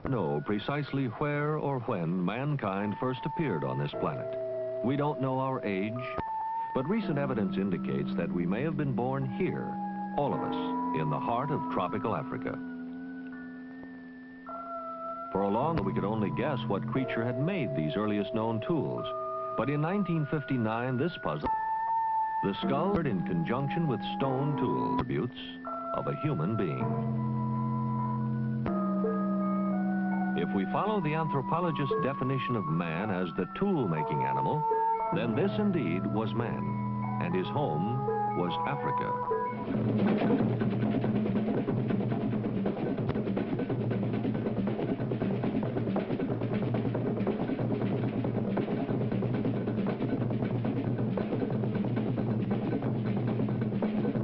not know precisely where or when mankind first appeared on this planet. We don't know our age, but recent evidence indicates that we may have been born here, all of us, in the heart of tropical Africa. For a long time, we could only guess what creature had made these earliest known tools. But in 1959, this puzzle, the skull in conjunction with stone tool attributes of a human being. If we follow the anthropologist's definition of man as the tool-making animal, then this indeed was man, and his home was Africa.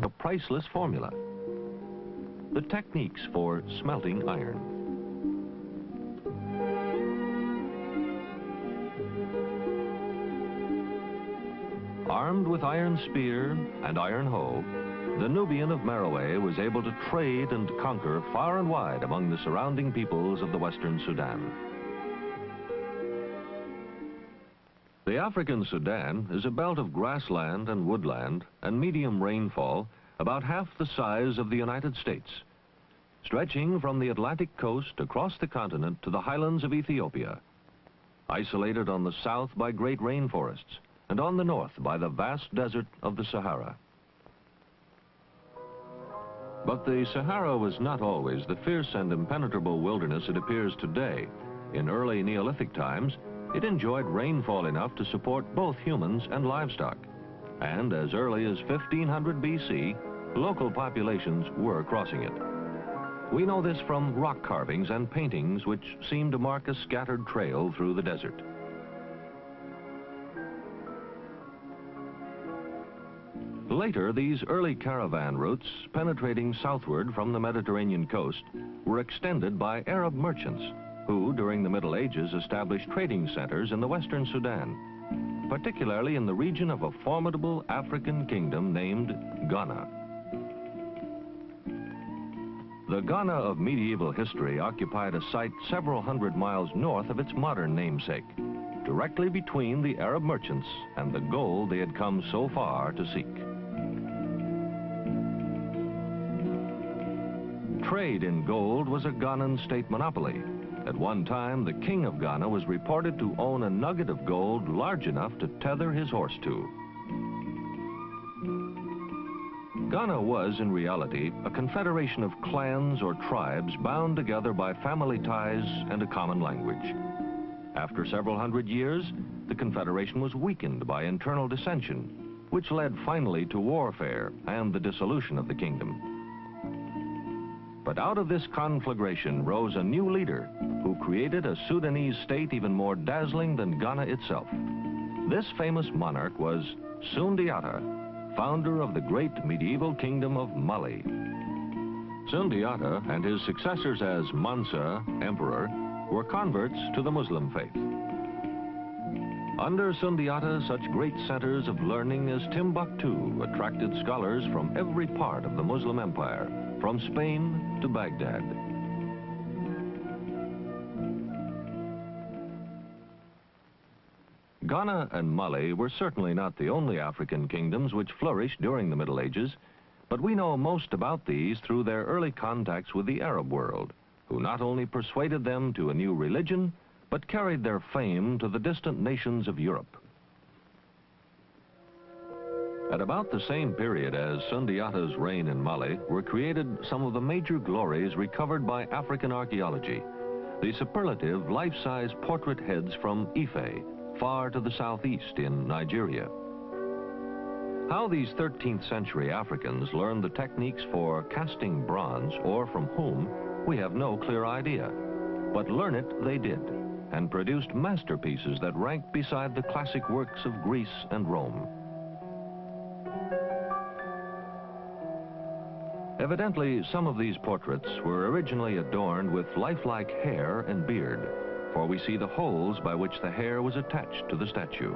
A priceless formula. The techniques for smelting iron. Armed with iron spear and iron hoe, the Nubian of Merowe was able to trade and conquer far and wide among the surrounding peoples of the Western Sudan. The African Sudan is a belt of grassland and woodland and medium rainfall about half the size of the United States, stretching from the Atlantic coast across the continent to the highlands of Ethiopia, isolated on the south by great rainforests, and on the north by the vast desert of the Sahara. But the Sahara was not always the fierce and impenetrable wilderness it appears today. In early Neolithic times, it enjoyed rainfall enough to support both humans and livestock. And as early as 1500 BC, local populations were crossing it. We know this from rock carvings and paintings which seem to mark a scattered trail through the desert. Later, these early caravan routes, penetrating southward from the Mediterranean coast, were extended by Arab merchants, who, during the Middle Ages, established trading centers in the Western Sudan, particularly in the region of a formidable African kingdom named Ghana. The Ghana of medieval history occupied a site several hundred miles north of its modern namesake, directly between the Arab merchants and the gold they had come so far to seek. Trade in gold was a Ghanan state monopoly. At one time, the king of Ghana was reported to own a nugget of gold large enough to tether his horse to. Ghana was, in reality, a confederation of clans or tribes bound together by family ties and a common language. After several hundred years, the confederation was weakened by internal dissension, which led finally to warfare and the dissolution of the kingdom. But out of this conflagration rose a new leader who created a Sudanese state even more dazzling than Ghana itself. This famous monarch was Sundiata, founder of the great medieval kingdom of Mali. Sundiata and his successors as Mansa, emperor, were converts to the Muslim faith. Under Sundiata, such great centers of learning as Timbuktu attracted scholars from every part of the Muslim empire, from Spain to Baghdad. Ghana and Mali were certainly not the only African kingdoms which flourished during the Middle Ages, but we know most about these through their early contacts with the Arab world, who not only persuaded them to a new religion, but carried their fame to the distant nations of Europe. At about the same period as Sundiata's reign in Mali were created some of the major glories recovered by African archaeology, the superlative life-size portrait heads from Ife, far to the southeast in Nigeria. How these 13th century Africans learned the techniques for casting bronze, or from whom, we have no clear idea. But learn it they did, and produced masterpieces that rank beside the classic works of Greece and Rome. Evidently, some of these portraits were originally adorned with lifelike hair and beard, for we see the holes by which the hair was attached to the statue.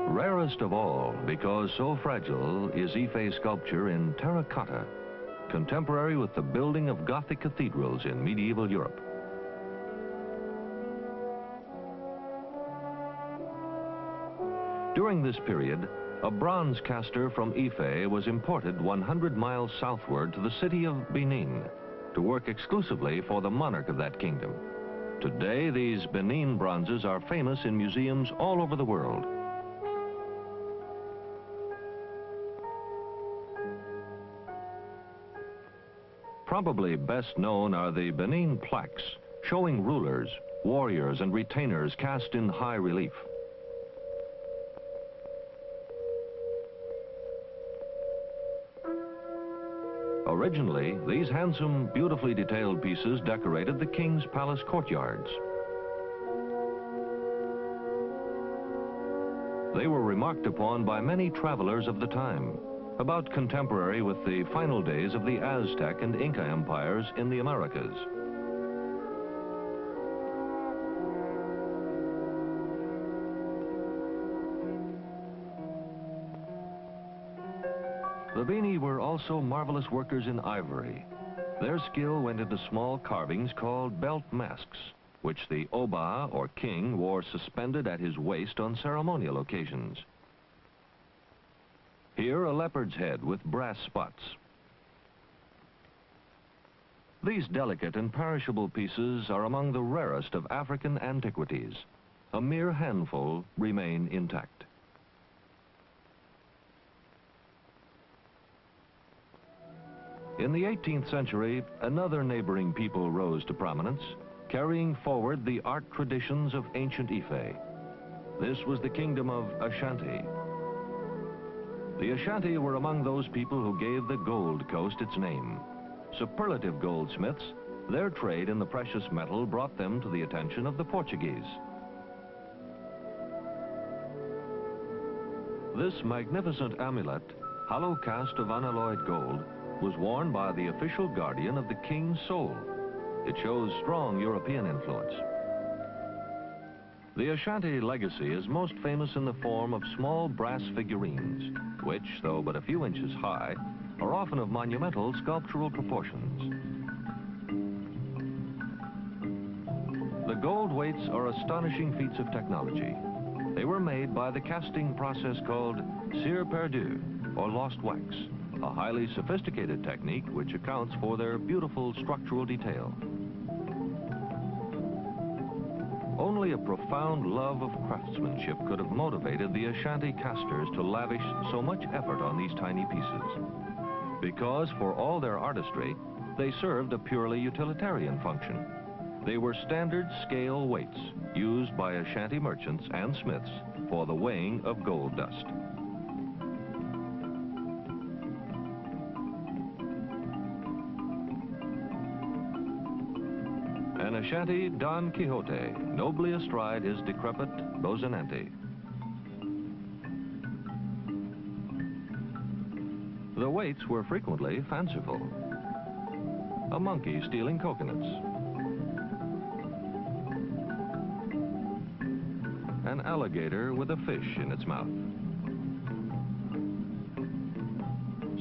Rare rarest of all, because so fragile, is Ife sculpture in terracotta, contemporary with the building of Gothic cathedrals in medieval Europe. During this period, a bronze caster from Ife was imported 100 miles southward to the city of Benin to work exclusively for the monarch of that kingdom. Today, these Benin bronzes are famous in museums all over the world. Probably best known are the Benin plaques, showing rulers, warriors, and retainers cast in high relief. Originally, these handsome, beautifully detailed pieces decorated the king's palace courtyards. They were remarked upon by many travelers of the time, about contemporary with the final days of the Aztec and Inca empires in the Americas. The Beni were also marvelous workers in ivory. Their skill went into small carvings called belt masks, which the Oba, or king, wore suspended at his waist on ceremonial occasions. Here, a leopard's head with brass spots. These delicate and perishable pieces are among the rarest of African antiquities. A mere handful remain intact. In the 18th century, another neighboring people rose to prominence, carrying forward the art traditions of ancient Ife. This was the kingdom of Ashanti. The Ashanti were among those people who gave the Gold Coast its name. Superlative goldsmiths, their trade in the precious metal brought them to the attention of the Portuguese. This magnificent amulet, hollow cast of unalloyed gold, was worn by the official guardian of the king's soul. It shows strong European influence. The Ashanti legacy is most famous in the form of small brass figurines, which, though but a few inches high, are often of monumental sculptural proportions. The gold weights are astonishing feats of technology. They were made by the casting process called cire perdue, or lost wax, a highly sophisticated technique which accounts for their beautiful structural detail. Only a profound love of craftsmanship could have motivated the Ashanti casters to lavish so much effort on these tiny pieces. Because, for all their artistry, they served a purely utilitarian function. They were standard scale weights used by Ashanti merchants and smiths for the weighing of gold dust. An Ashanti Don Quixote, nobly astride his decrepit Rosinante. The weights were frequently fanciful. A monkey stealing coconuts. An alligator with a fish in its mouth.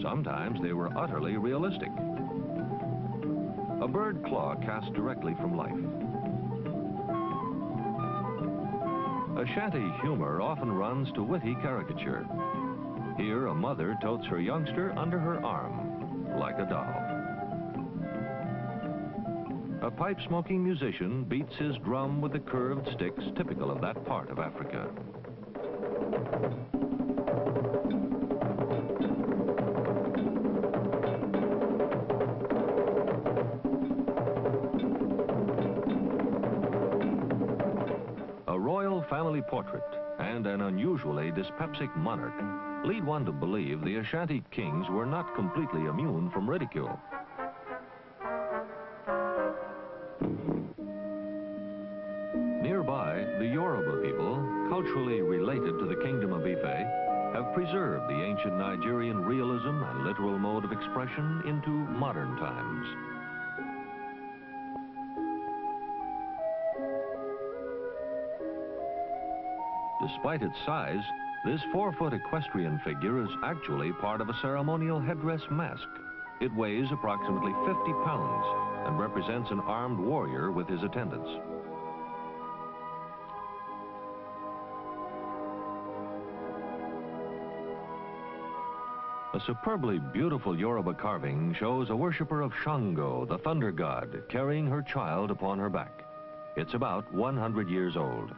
Sometimes they were utterly realistic. A bird claw cast directly from life. Ashanti humor often runs to witty caricature. Here, a mother totes her youngster under her arm, like a doll. A pipe-smoking musician beats his drum with the curved sticks typical of that part of Africa. A royal family portrait and an unusually dyspeptic monarch lead one to believe the Ashanti kings were not completely immune from ridicule. Nearby, the Yoruba people, culturally related to the kingdom of Ife, have preserved the ancient Nigerian realism and literal mode of expression into modern times. Despite its size, This 4-foot equestrian figure is actually part of a ceremonial headdress mask. It weighs approximately 50 pounds and represents an armed warrior with his attendants. A superbly beautiful Yoruba carving shows a worshiper of Shango, the thunder god, carrying her child upon her back. It's about 100 years old.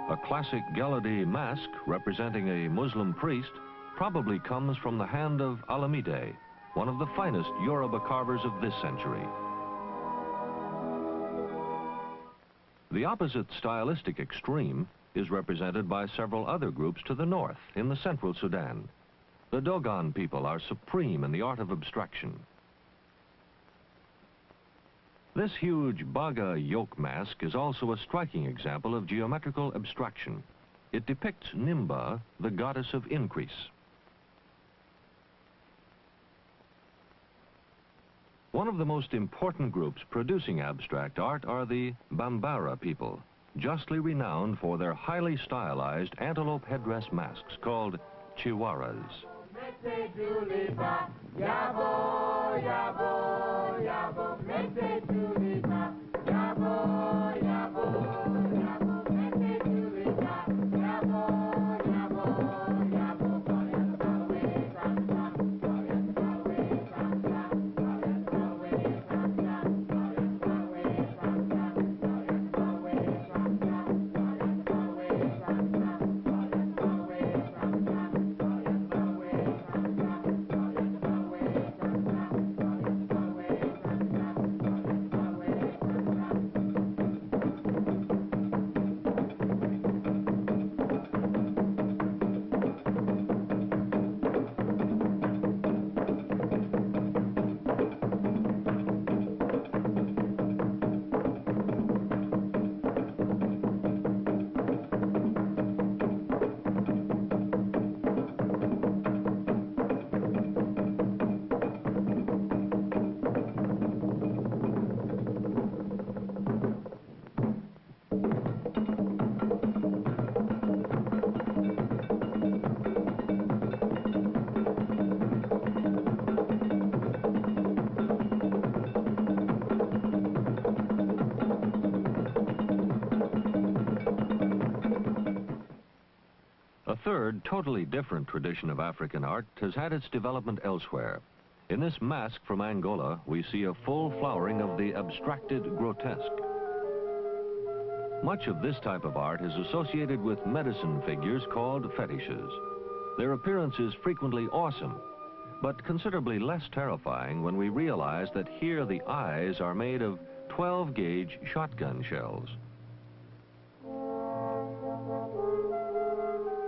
A classic Geledi mask representing a Muslim priest probably comes from the hand of Alamide, one of the finest Yoruba carvers of this century. The opposite stylistic extreme is represented by several other groups to the north in the central Sudan. The Dogon people are supreme in the art of abstraction. This huge Baga yoke mask is also a striking example of geometrical abstraction. It depicts Nimba, the goddess of increase. One of the most important groups producing abstract art are the Bambara people, justly renowned for their highly stylized antelope headdress masks called chiwaras. A third, totally different tradition of African art has had its development elsewhere. In this mask from Angola, we see a full flowering of the abstracted grotesque. Much of this type of art is associated with medicine figures called fetishes. Their appearance is frequently awesome, but considerably less terrifying when we realize that here the eyes are made of 12-gauge shotgun shells.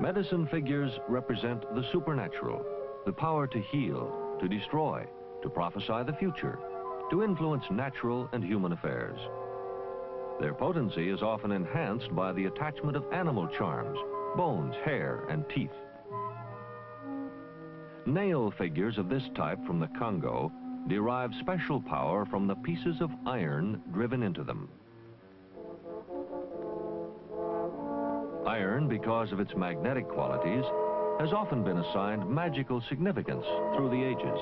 Medicine figures represent the supernatural, the power to heal, to destroy, to prophesy the future, to influence natural and human affairs. Their potency is often enhanced by the attachment of animal charms, bones, hair, and teeth. Nail figures of this type from the Congo derive special power from the pieces of iron driven into them. Iron, because of its magnetic qualities, has often been assigned magical significance through the ages.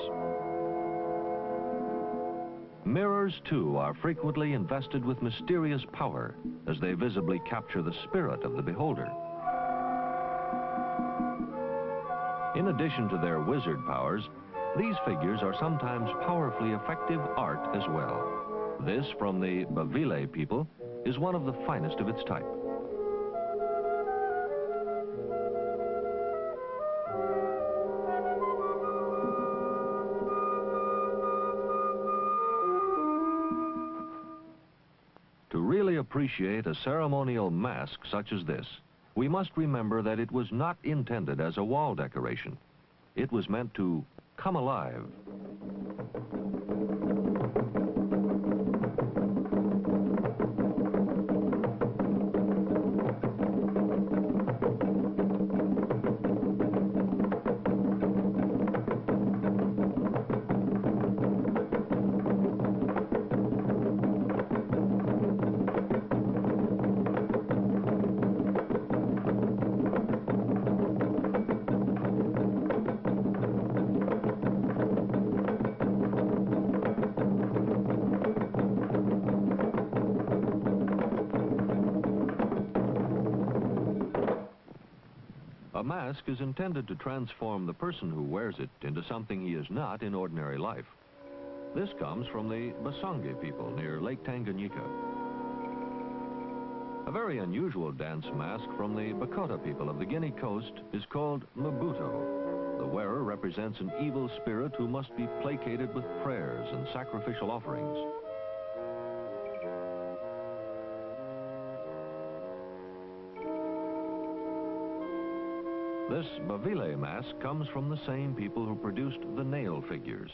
Mirrors, too, are frequently invested with mysterious power as they visibly capture the spirit of the beholder. In addition to their wizard powers, these figures are sometimes powerfully effective art as well. This, from the Bavile people, is one of the finest of its type. To really appreciate a ceremonial mask such as this, we must remember that it was not intended as a wall decoration. It was meant to come alive. A mask is intended to transform the person who wears it into something he is not in ordinary life. This comes from the Basonge people near Lake Tanganyika. A very unusual dance mask from the Bakota people of the Guinea coast is called Mabuto. The wearer represents an evil spirit who must be placated with prayers and sacrificial offerings. This Bavile mask comes from the same people who produced the nail figures.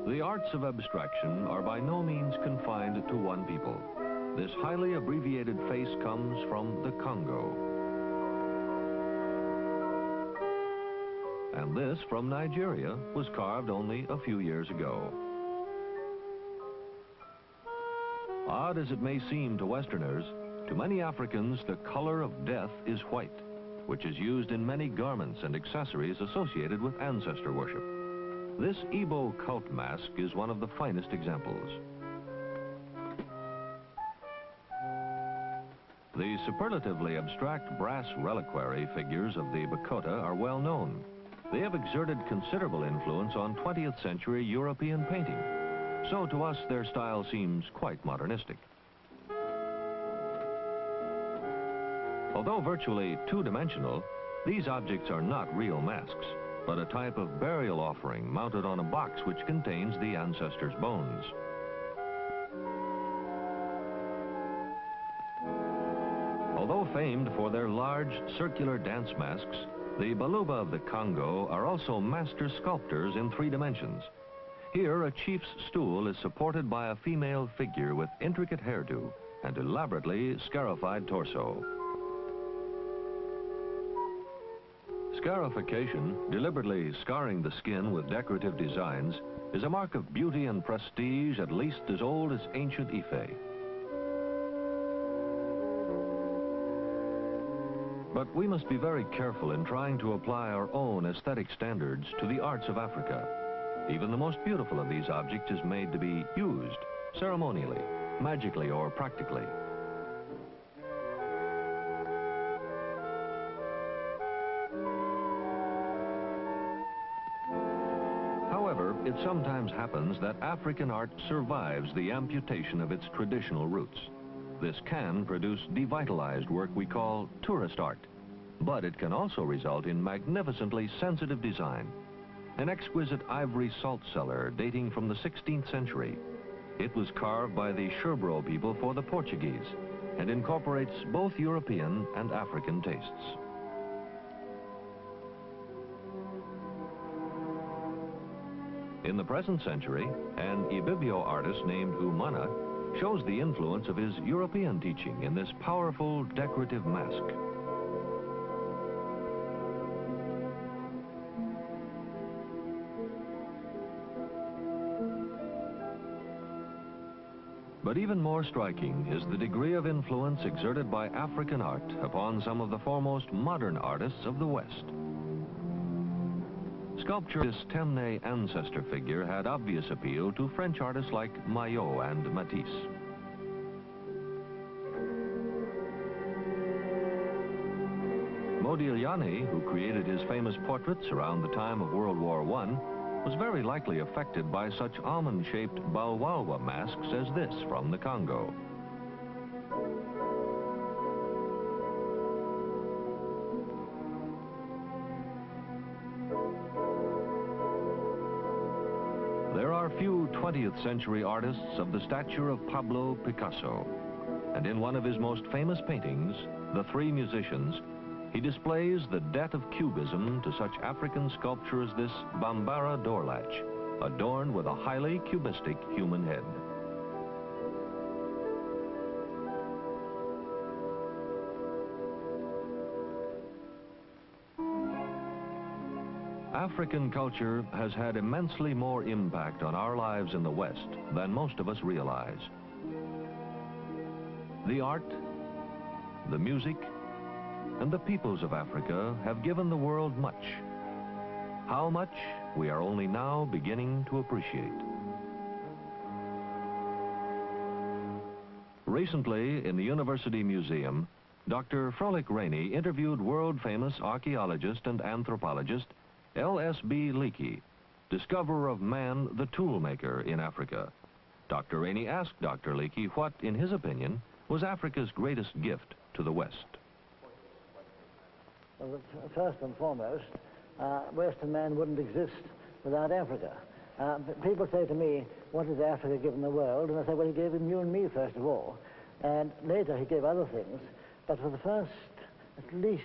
The arts of abstraction are by no means confined to one people. This highly abbreviated face comes from the Congo. And this, from Nigeria, was carved only a few years ago. Odd as it may seem to Westerners, to many Africans, the color of death is white, which is used in many garments and accessories associated with ancestor worship. This Igbo cult mask is one of the finest examples. The superlatively abstract brass reliquary figures of the Bakota are well known. They have exerted considerable influence on 20th century European painting. So to us, their style seems quite modernistic. Although virtually two-dimensional, these objects are not real masks, but a type of burial offering mounted on a box which contains the ancestor's bones. Although famed for their large circular dance masks, the Baluba of the Congo are also master sculptors in 3 dimensions. Here, a chief's stool is supported by a female figure with intricate hairdo and elaborately scarified torso. Scarification, deliberately scarring the skin with decorative designs, is a mark of beauty and prestige at least as old as ancient Ife. But we must be very careful in trying to apply our own aesthetic standards to the arts of Africa. Even the most beautiful of these objects is made to be used, ceremonially, magically, or practically. However, it sometimes happens that African art survives the amputation of its traditional roots. This can produce devitalized work we call tourist art, but it can also result in magnificently sensitive design. An exquisite ivory salt cellar dating from the 16th century. It was carved by the Sherbro people for the Portuguese and incorporates both European and African tastes. In the present century, an Ibibio artist named Umana shows the influence of his European teaching in this powerful decorative mask. But even more striking is the degree of influence exerted by African art upon some of the foremost modern artists of the West. Sculpture, this Temne ancestor figure had obvious appeal to French artists like Maillot and Matisse. Modigliani, who created his famous portraits around the time of World War I, was very likely affected by such almond-shaped Balwawa masks as this from the Congo. There are few 20th century artists of the stature of Pablo Picasso, and in one of his most famous paintings, The Three Musicians, he displays the debt of cubism to such African sculpture as this Bambara door latch, adorned with a highly cubistic human head. African culture has had immensely more impact on our lives in the West than most of us realize. The art, the music, and the peoples of Africa have given the world much. How much, we are only now beginning to appreciate. Recently, in the University Museum, Dr. Frolic Rainey interviewed world-famous archaeologist and anthropologist L.S.B. Leakey, discoverer of man, the toolmaker in Africa. Dr. Rainey asked Dr. Leakey what, in his opinion, was Africa's greatest gift to the West. Well, first and foremost, Western man wouldn't exist without Africa. People say to me, what has Africa given the world? And I say, well, he gave him you and me, first of all. And later he gave other things. But for the first, at least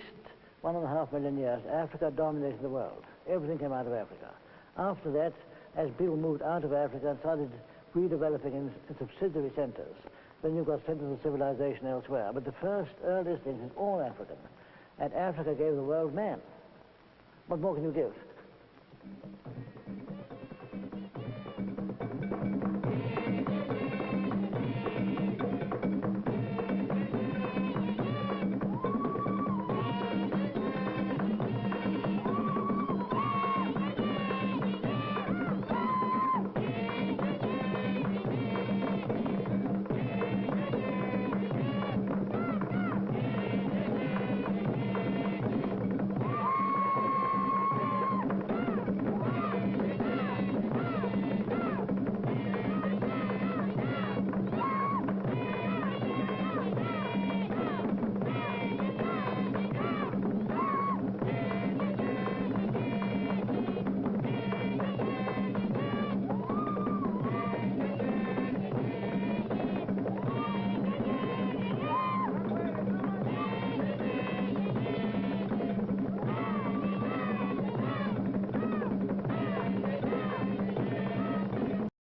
1.5 million years, Africa dominated the world. Everything came out of Africa. After that, as people moved out of Africa and started redeveloping in subsidiary centers, then you've got centers of civilization elsewhere. But the first, earliest thing is all African. And Africa gave the world man. What more can you give?